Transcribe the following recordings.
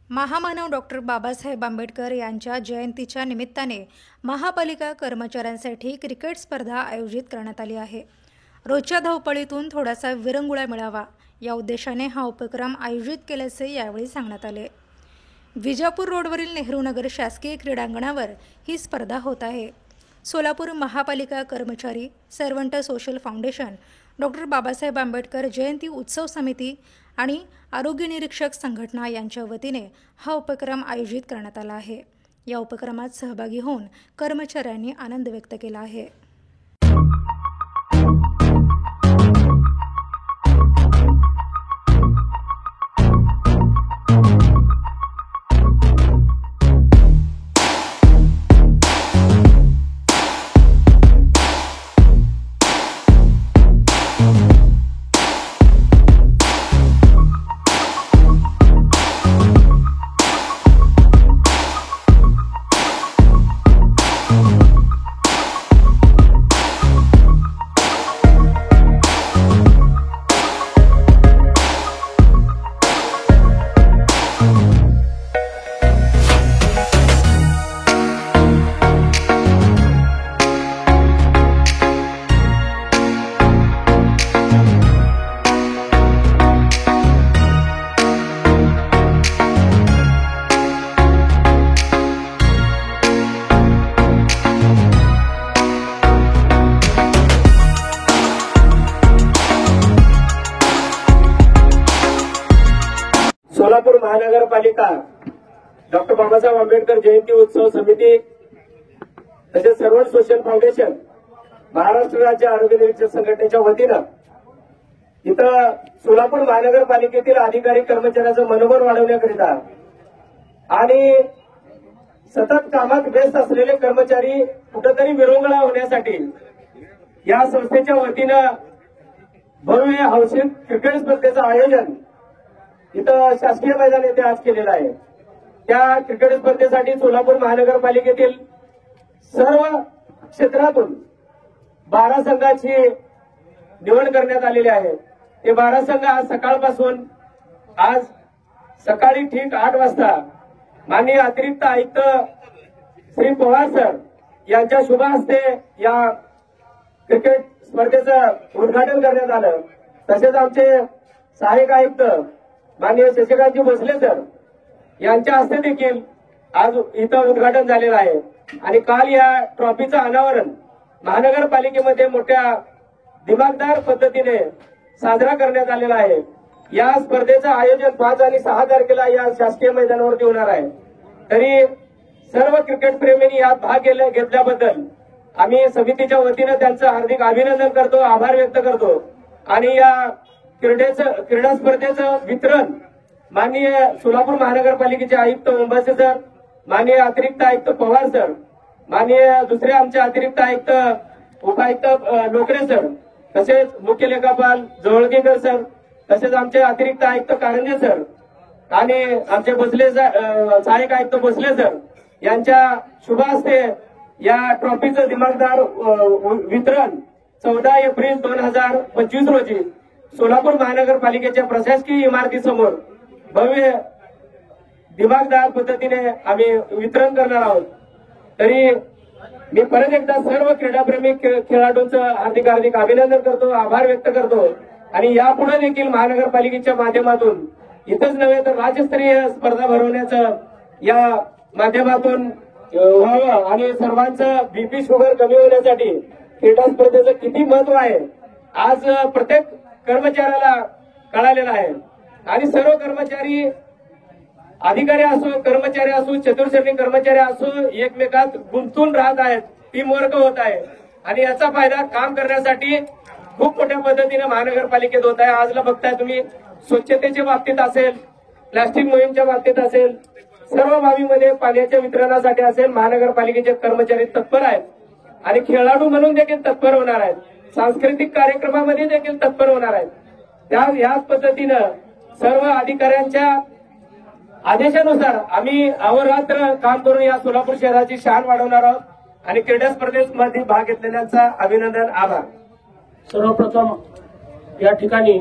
महामानव डॉक्टर बाबासाहेब आंबेडकर यांच्या जयंतीच्या निमित्ताने महापालिका कर्मचाऱ्यांसाठी क्रिकेट स्पर्धा आयोजित करण्यात आली आहे। रोजच्या धावपळीतून थोडासा विरंगुळा मिळावा या उद्देशाने हा उपक्रम आयोजित केल्याचे यावेळी सांगण्यात आले। विजापूर रोडवरील नेहरू नगर शासकीय क्रीडांगणावर ही स्पर्धा होत आहे। सोलापूर महापालिका कर्मचारी servant social foundation, doctor Babasaheb Ambedkar Jayanti उत्सव समिती आणि आरोग्य निरीक्षक संघटना यांच्या वतीने हा उपक्रम आयोजित करण्यात आला आहे। या उपक्रमात सहभागी होऊन कर्मचाऱ्यांनी आनंद व्यक्त केला आहे। सोलापूर महानगरपालिका डॉक्टर बाबासाहेब आंबेडकर जयंती उत्सव समिती तसेच सर्वंट सोशल फाउंडेशन, महाराष्ट्र राज्य आरोग्य निरीक्षक संघटनेच्या वतीनं इथं सोलापूर महानगरपालिकेतील अधिकारी कर्मचाऱ्यांचं मनोबल वाढवण्याकरिता आणि सतत कामात व्यस्त असलेले कर्मचारी कुठेतरी विरंगुळा होण्यासाठी या संस्थेच्या वतीनं भव्य हौशी क्रिकेट स्पर्धेचं आयोजन इथं शासकीय मैदान येथे आज केलेलं आहे। त्या क्रिकेट स्पर्धेसाठी सोलापूर महानगरपालिकेतील सर्व क्षेत्रातून 12 संघाची निवड करण्यात आलेली आहे। ते 12 संघ आज सकाळपासून आज सकाळी ठीक 8 वाजता माननीय अतिरिक्त आयुक्त श्री पवार सर यांच्या शुभ हस्ते या क्रिकेट स्पर्धेचं उद्घाटन करण्यात आलं। तसेच आमचे सहाय्यक आयुक्त माननीय शशिकांतजी भोसले सर यांच्या हस्ते देखील आज इथं उद्घाटन झालेलं आहे आणि काल या ट्रॉफीचं अनावरण महानगरपालिकेमध्ये मोठ्या दिमागदार पद्धतीने साजरा करण्यात आलेला आहे। या स्पर्धेचं आयोजन 5 आणि 6 तारखेला या शासकीय मैदानावरती होणार आहे। तरी सर्व क्रिकेट प्रेमींनी यात भाग घेतल्याबद्दल आम्ही समितीच्या वतीनं त्यांचं हार्दिक अभिनंदन करतो, आभार व्यक्त करतो आणि या क्रीडा स्पर्धेचं वितरण माननीय सोलापूर महानगरपालिकेचे आयुक्त उंबासे सर, माननीय अतिरिक्त आयुक्त पवार सर, माननीय दुसरे आमचे अतिरिक्त आयुक्त उपायुक्त लोकरे सर, तसेच मुख्य लेखापाल जवळगेकर सर, तसेच आमचे अतिरिक्त आयुक्त कारंजे सर आणि आमचे भोसले सहाय्यक आयुक्त भोसले सर यांच्या शुभ हस्ते या ट्रॉफीचं दिमागदार वितरण 14 एप्रिल 2025 रोजी सोलापूर महानगरपालिकेच्या प्रशासकीय इमारतीसमोर भव्य दिमागदार पद्धतीने आम्ही वितरण करणार आहोत। तरी मी परत एकदा सर्व क्रीडाप्रेमी खेळाडूंचं हार्दिक अभिनंदन करतो, आभार व्यक्त करतो आणि यापुढे देखील महानगरपालिकेच्या माध्यमातून इथंच नव्हे तर राज्यस्तरीय स्पर्धा भरवण्याचं या माध्यमातून व्हावं आणि सर्वांचं बीपी शुगर कमी होण्यासाठी क्रीडा स्पर्धेचं किती महत्व आहे आज प्रत्येक कर्मचाऱ्याला कळालेलं आहे आणि सर्व कर्मचारी अधिकारी असो, कर्मचारी असो, चतुर्श्रेणी कर्मचारी असो एकमेकात गुंतून राहत आहेत, टीम वर्क होत आहे आणि याचा फायदा काम करण्यासाठी खूप मोठ्या पद्धतीने महानगरपालिकेत होत आहे। आजला बघताय तुम्ही स्वच्छतेच्या बाबतीत असेल, प्लास्टिक मोहीमच्या बाबतीत असेल, सर्व बाबीमध्ये पाण्याच्या वितरणासाठी असेल महानगरपालिकेचे कर्मचारी तत्पर आहेत आणि खेळाडू म्हणून देखील तत्पर होणार आहेत, सांस्कृतिक कार्यक्रमामध्ये देखील तत्पर होणार आहेत। याच पद्धतीनं सर्व अधिकाऱ्यांच्या आदेशानुसार आम्ही अहोरात्र काम करून या सोलापूर शहराची शान वाढवणार आहोत आणि क्रीडा स्पर्धेमध्ये भाग घेतलेल्यांचा अभिनंदन, आभार। सर्वप्रथम या ठिकाणी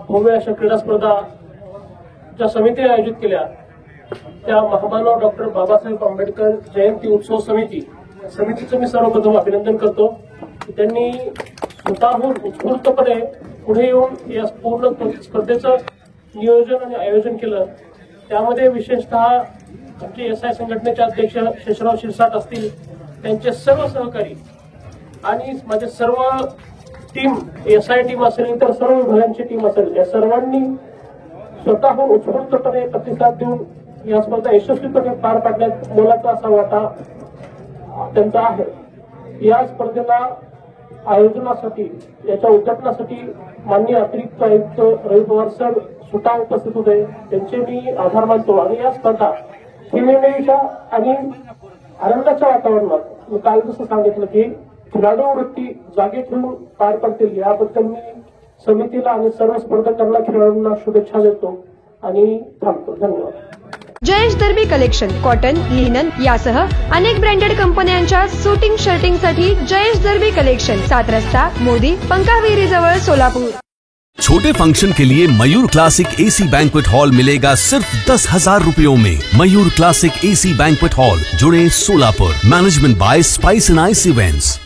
भव्य अशा क्रीडा स्पर्धा ज्या समितीने आयोजित केल्या त्या महामानव डॉक्टर बाबासाहेब आंबेडकर जयंती उत्सव समितीचं मी सर्वप्रथम अभिनंदन करतो की त्यांनी स्वतःहून उत्स्फूर्तपणे पुढे येऊन या पूर्ण स्पर्धेचं नियोजन आणि आयोजन केलं. त्यामध्ये विशेषतः आमचे SI संघटनेचे अध्यक्ष शेषराव शिरसाट असतील, त्यांचे सर्व सहकारी आणि माझे सर्व टीम, SI टीम असेल, इतर सर्व विभागांची टीम असेल, या सर्वांनी स्वतःहून उत्स्फूर्तपणे प्रतिसाद देऊन या स्पर्धा यशस्वीपणे पार पाडण्यात मोलाचा असा वाटा त्यांचा आहे. या स्पर्धेला आयोजनासाठी, याच्या उद्घाटनासाठी माननीय अतिरिक्त आयुक्त रवी पवार सर स्वतः उपस्थित होते. त्यांचे मी आभार मानतो. आणि या स्पर्धा खेळमेळीच्या आणि आनंदाच्या वातावरणात मी काल जसं सांगितलं की खेळाडू वृत्ती जागे ठेवून पार पडतील, याबद्दल मी समितीला आणि सर्व स्पर्धकांना, खेळाडूंना शुभेच्छा देतो आणि थांबतो. धन्यवाद. जयेश दर्बी कलेक्शन कॉटन, लिनन यासह अनेक ब्रँडेड कंपन्यांच्या सुटिंग शर्टिंगसाठी जयेश दर्बी कलेक्शन, 7 रस्ता मोदी, पंकाविहिरी जवळ, सोलापूर. छोटे फंक्शन के लिए Mayur classic AC banquet hall मिलेगा सिर्फ 10,000 रुपयों में। Mayur classic AC banquet hall, जुड़े, Solapur. Management by spice and ice events.